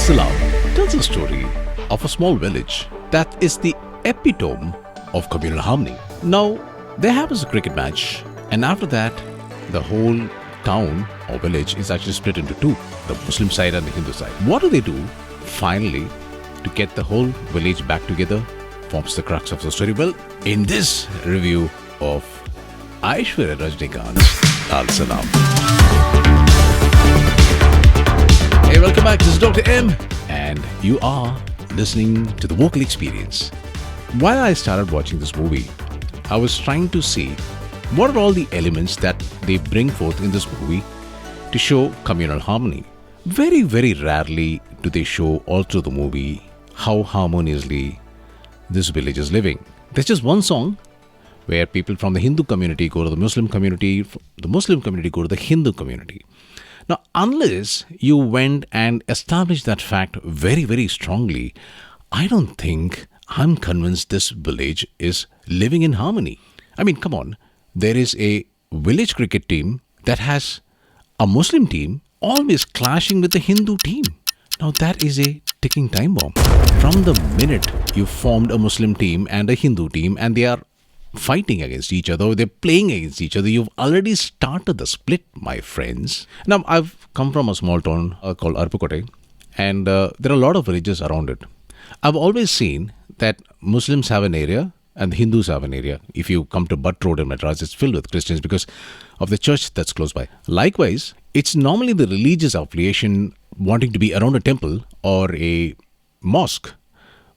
Salaam tells a story of a small village that is the epitome of communal harmony. Now, there happens a cricket match, and after that, the whole town or village is actually split into two, the Muslim side and the Hindu side. What do they do finally to get the whole village back together? Forms the crux of the story. Well, in this review of Aishwarya Rajinikanth, Lal Salaam. Hey, welcome back. This is Dr. M, and you are listening to the vocal experience. While I started watching this movie, I was trying to see what are all the elements that they bring forth in this movie to show communal harmony. Very, very rarely do they show all through the movie how harmoniously this village is living. There's just one song where people from the Hindu community go to the Muslim community, the Muslim community go to the Hindu community. Now, unless you went and established that fact very, very strongly, I don't think I'm convinced this village is living in harmony. I mean, come on. There is a village cricket team that has a Muslim team always clashing with the Hindu team. Now, that is a ticking time bomb. From the minute you formed a Muslim team and a Hindu team and they are fighting against each other, they're playing against each other, you've already started the split, my friends. Now, I've come from a small town called Arpukote, and there are a lot of villages around it. I've always seen that Muslims have an area and the Hindus have an area. If you come to Butt Road in Madras, it's filled with Christians because of the church that's close by. Likewise, it's normally the religious affiliation wanting to be around a temple or a mosque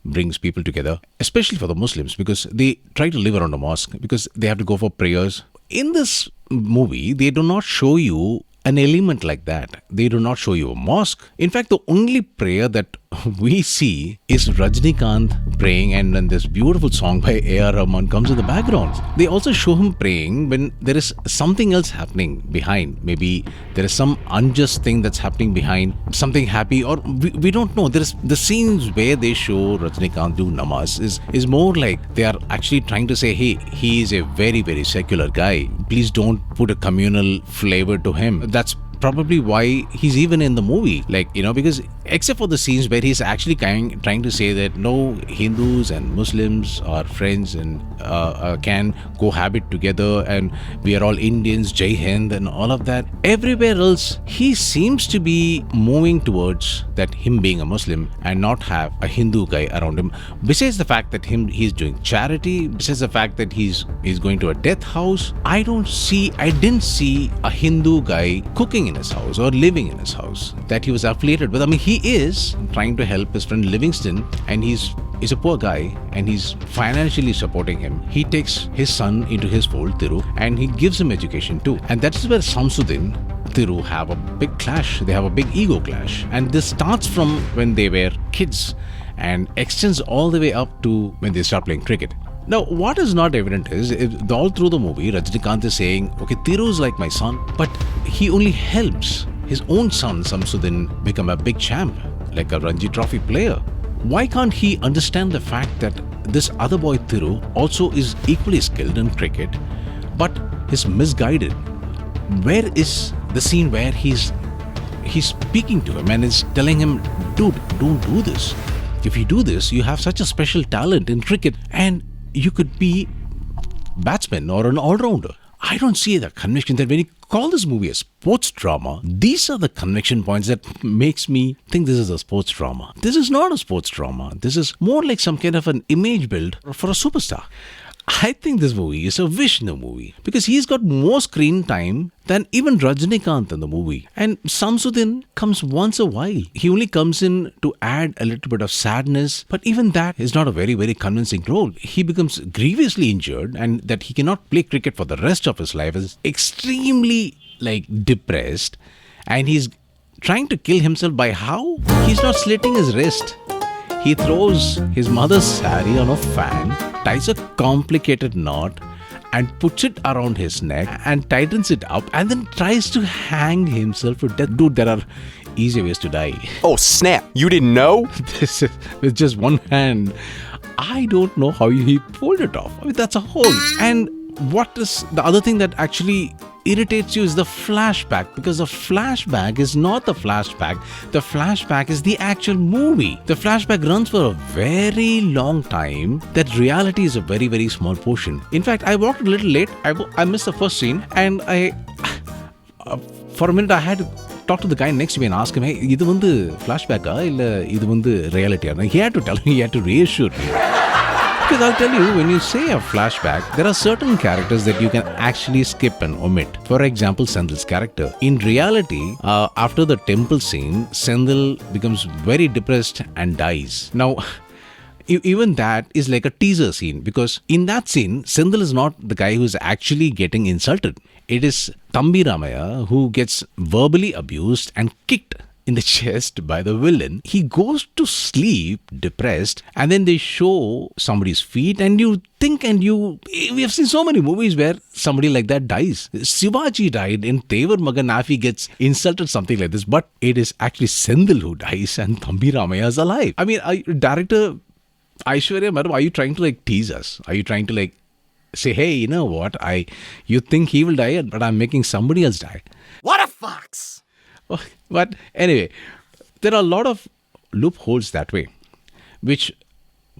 brings people together, especially for the Muslims, because they try to live around a mosque because they have to go for prayers. In this movie, they do not show you an element like that. They do not show you a mosque. In fact, the only prayer that we see is Rajinikanth praying, and then this beautiful song by A.R. Rahman comes in the background. They also show him praying when there is something else happening behind. Maybe there is some unjust thing that's happening behind, something happy, or we don't know. There is the scenes where they show Rajinikanth do namaz is more like they are actually trying to say, hey, he is a very, very secular guy. Please don't put a communal flavor to him. That's probably why he's even in the movie, because except for the scenes where he's actually trying to say that no, Hindus and Muslims are friends and can cohabit together and we are all Indians, Jai Hind and all of that. Everywhere else, he seems to be moving towards that him being a Muslim and not have a Hindu guy around him. Besides the fact that he's doing charity, besides the fact that he's going to a death house, I didn't see a Hindu guy cooking in his house or living in his house that he was affiliated with. I mean, he is trying to help his friend Livingston, and he's a poor guy and he's financially supporting him. He takes his son into his fold, Thiru, and he gives him education too. And that is where Samsudin, Thiru have a big clash. They have a big ego clash. And this starts from when they were kids and extends all the way up to when they start playing cricket. Now, what is not evident is, all through the movie, Rajinikanth is saying, okay, Thiru is like my son, but he only helps his own son, Samsudin, become a big champ, like a Ranji Trophy player. Why can't he understand the fact that this other boy, Thiru, also is equally skilled in cricket, but he's misguided? Where is the scene where he's speaking to him and is telling him, dude, don't do this. If you do this, you have such a special talent in cricket and you could be batsman or an all-rounder. I don't see the conviction that when you call this movie a sports drama, these are the conviction points that makes me think this is a sports drama. This is not a sports drama. This is more like some kind of an image build for a superstar. I think this movie is a Vishnu movie because he's got more screen time than even Rajinikanth in the movie. And Samsudin comes once a while. He only comes in to add a little bit of sadness, but even that is not a very, very convincing role. He becomes grievously injured and that he cannot play cricket for the rest of his life, is extremely depressed, and he's trying to kill himself by how? He's not slitting his wrist. He throws his mother's sari on a fan, ties a complicated knot and puts it around his neck and tightens it up and then tries to hang himself to death. Dude, there are easy ways to die. Oh snap, you didn't know? This is with just one hand. I don't know how he pulled it off. I mean, that's a hole. And what is the other thing that actually irritates you is the flashback, because the flashback is not the flashback. The flashback is the actual movie. The flashback runs for a very long time. That reality is a very, very small portion. In fact, I walked a little late. I missed the first scene, and for a minute I had to talk to the guy next to me and ask him, hey, இது வந்து flashback illa இது வந்து reality? He had to tell me, he had to reassure me. Because I'll tell you, when you say a flashback, there are certain characters that you can actually skip and omit. For example, Sendil's character. In reality, after the temple scene, Sendil becomes very depressed and dies. Now, even that is like a teaser scene, because in that scene, Sendil is not the guy who is actually getting insulted. It is Thambi Ramaya who gets verbally abused and kicked in the chest by the villain. He goes to sleep depressed, and then they show somebody's feet, and you think, we have seen so many movies where somebody like that dies. Shivaji died in Tevar Magan Afi gets insulted, something like this, but it is actually Sendil who dies and Thambi Ramaya is alive. I mean, director Aishwarya, madam, are you trying to like tease us? Are you trying to like say, hey, you know what, you think he will die, but I'm making somebody else die? What a fox! But anyway, there are a lot of loopholes that way, which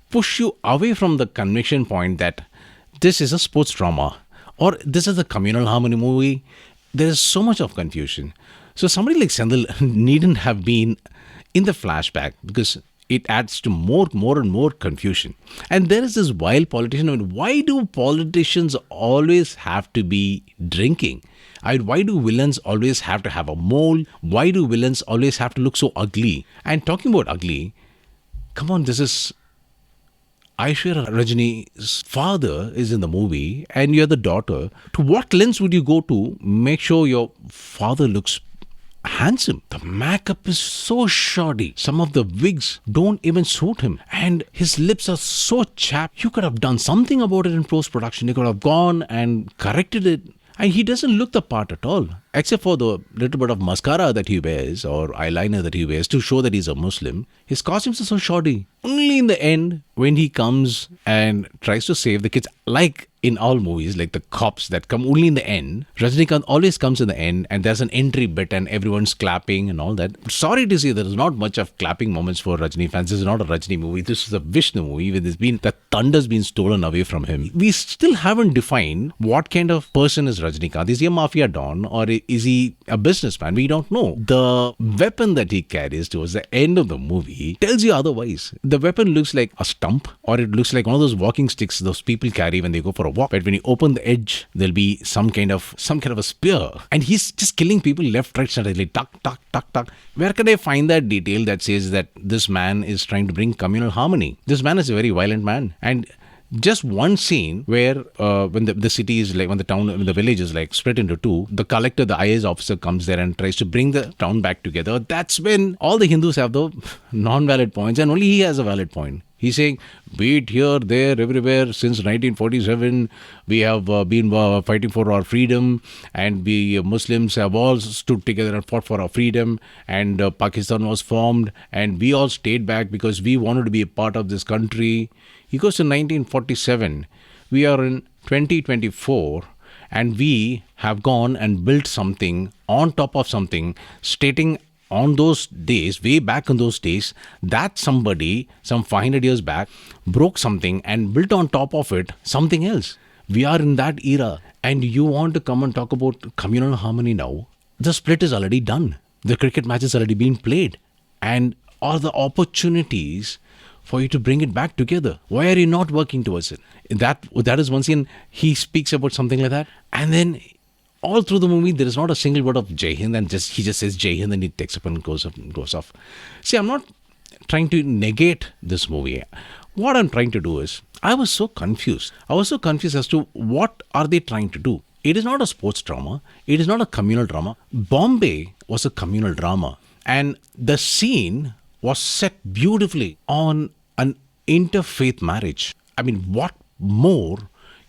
push you away from the conviction point that this is a sports drama or this is a communal harmony movie. There is so much of confusion. So somebody like Sendil needn't have been in the flashback, because it adds to more and more confusion. And there is this wild politician. I mean, why do politicians always have to be drinking? Why do villains always have to have a mole? Why do villains always have to look so ugly? And talking about ugly, come on, this is Aishwarya Rajini's father is in the movie and you're the daughter. To what lengths would you go to make sure your father looks handsome? The makeup is so shoddy. Some of the wigs don't even suit him, and his lips are so chapped. You could have done something about it in post-production. You could have gone and corrected it, and he doesn't look the part at all, except for the little bit of mascara that he wears or eyeliner that he wears to show that he's a Muslim. His costumes are so shoddy. Only in the end, when he comes and tries to save the kids, like in all movies, like the cops that come only in the end, Rajinikanth always comes in the end, and there's an entry bit and everyone's clapping and all that. Sorry to say, there is not much of clapping moments for Rajini fans. This is not a Rajini movie. This is a Vishnu movie where the thunder's been stolen away from him. We still haven't defined what kind of person is Rajinikanth. Is he a mafia don or is he a businessman? We don't know. The weapon that he carries towards the end of the movie tells you otherwise. The weapon looks like a stump, or it looks like one of those walking sticks those people carry when they go for a walk. But when you open the edge, there'll be some kind of a spear, and he's just killing people left, right, suddenly, tuck, tuck, tuck, tuck. Where can I find that detail that says that this man is trying to bring communal harmony? This man is a very violent man, and just one scene where when the city is like, when the village is like split into two, the collector, the IAS officer comes there and tries to bring the town back together. That's when all the Hindus have the non-valid points and only he has a valid point. He's saying, be it here, there, everywhere, since 1947, we have been fighting for our freedom, and we Muslims have all stood together and fought for our freedom, and Pakistan was formed, and we all stayed back because we wanted to be a part of this country. He goes to 1947. We are in 2024, and we have gone and built something on top of something, stating on those days, way back in those days, that somebody, some 500 years back, broke something and built on top of it something else. We are in that era, and you want to come and talk about communal harmony now? The split is already done. The cricket match is already being played. And are the opportunities for you to bring it back together? Why are you not working towards it? That is one scene. He speaks about something like that, and then all through the movie, there is not a single word of Jai Hind, and he just says Jai Hind and he takes up and goes off. See, I'm not trying to negate this movie. What I'm trying to do is, I was so confused. I was so confused as to what are they trying to do. It is not a sports drama. It is not a communal drama. Bombay was a communal drama, and the scene was set beautifully on an interfaith marriage. I mean, what more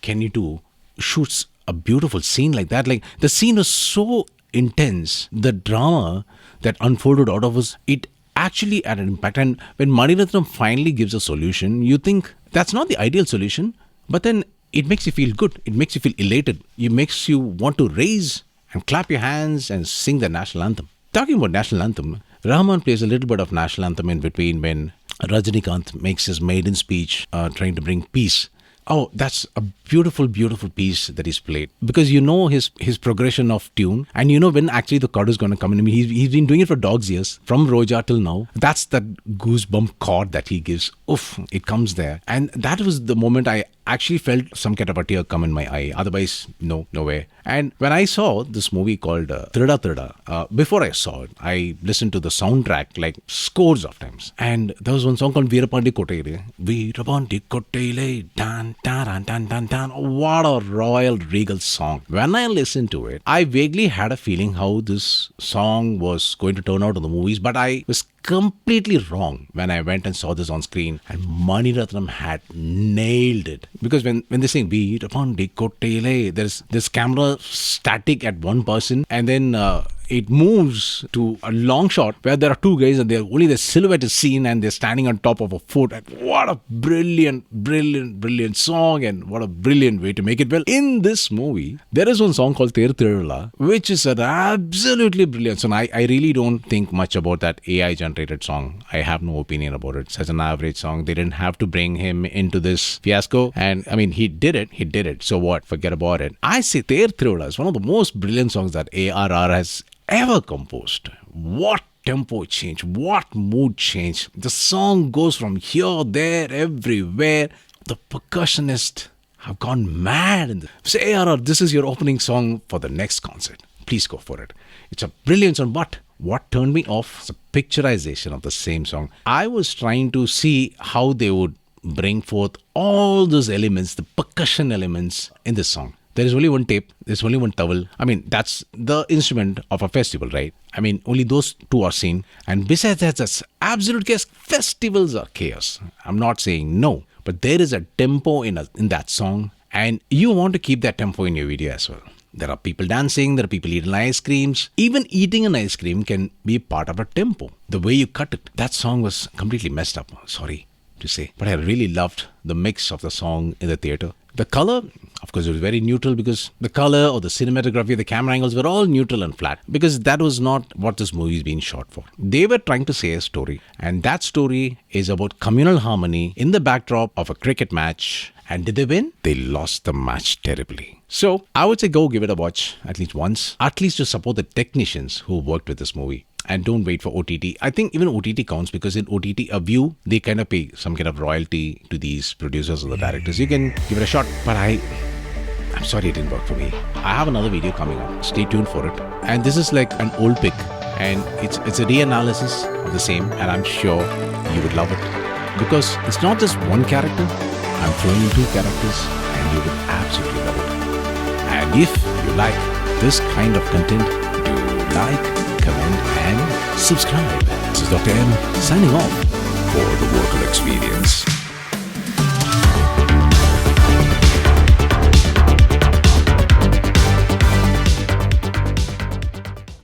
can you do? Shoots a beautiful scene like that. Like, the scene was so intense. The drama that unfolded out of us, it actually had an impact. And when Maniratnam finally gives a solution, you think that's not the ideal solution, but then it makes you feel good. It makes you feel elated. It makes you want to raise and clap your hands and sing the national anthem. Talking about national anthem, Rahman plays a little bit of national anthem in between when Rajinikanth makes his maiden speech trying to bring peace. Oh, that's a beautiful, beautiful piece that he's played. Because you know his progression of tune, and you know when actually the chord is going to come in. I mean, he's been doing it for dog's years, from Roja till now. That's that goosebump chord that he gives. Oof, it comes there. And that was the moment I actually felt some kind of a tear come in my eye. Otherwise, no way. And when I saw this movie called Trida Trida, before I saw it, I listened to the soundtrack like scores of times. And there was one song called Veerapandi Kottaile. Veerapandi Kottaile, dan, dan, dan, dan, dan. What a royal, regal song. When I listened to it, I vaguely had a feeling how this song was going to turn out in the movies, but I was completely wrong when I went and saw this on screen, and Mani Ratnam had nailed it. Because when they sing Veerapandi Kottaile, there's this camera static at one person, and then it moves to a long shot where there are two guys and only the silhouette is seen and they're standing on top of a fort. And what a brilliant, brilliant, brilliant song, and what a brilliant way to make it. Well, in this movie, there is one song called Ter Tirula, which is an absolutely brilliant song. I really don't think much about that AI generated song. I have no opinion about it. It's such an average song. They didn't have to bring him into this fiasco. And I mean, he did it. So what? Forget about it. I say Ter Tirula is one of the most brilliant songs that ARR has ever composed. What tempo change, what mood change. The song goes from here, there, everywhere. The percussionists have gone mad in this. Say, ARR, this is your opening song for the next concert. Please go for it. It's a brilliant song, but what turned me off is a picturization of the same song. I was trying to see how they would bring forth all those elements, the percussion elements in this song. There is only one tape, there's only one towel. I mean, that's the instrument of a festival, right? I mean, only those two are seen. And besides that, that's absolute chaos. Festivals are chaos. I'm not saying no, but there is a tempo in that song, and you want to keep that tempo in your video as well. There are people dancing, there are people eating ice creams. Even eating an ice cream can be part of a tempo. The way you cut it. That song was completely messed up, sorry to say. But I really loved the mix of the song in the theater. The color, of course, it was very neutral, because the color or the cinematography, the camera angles were all neutral and flat, because that was not what this movie is being shot for. They were trying to say a story, and that story is about communal harmony in the backdrop of a cricket match. And did they win? They lost the match terribly. So I would say go give it a watch at least once, at least to support the technicians who worked with this movie. And don't wait for OTT. I think even OTT counts, because in OTT, a view, they kind of pay some kind of royalty to these producers or the directors. You can give it a shot, but I'm sorry it didn't work for me. I have another video coming up. Stay tuned for it. And this is like an old pick, and it's a reanalysis of the same, and I'm sure you would love it. Because it's not just one character. I'm throwing in two characters, and you would absolutely love it. And if you like this kind of content, do like, comment and subscribe. This is Dr. M signing off for the Vocal Experience.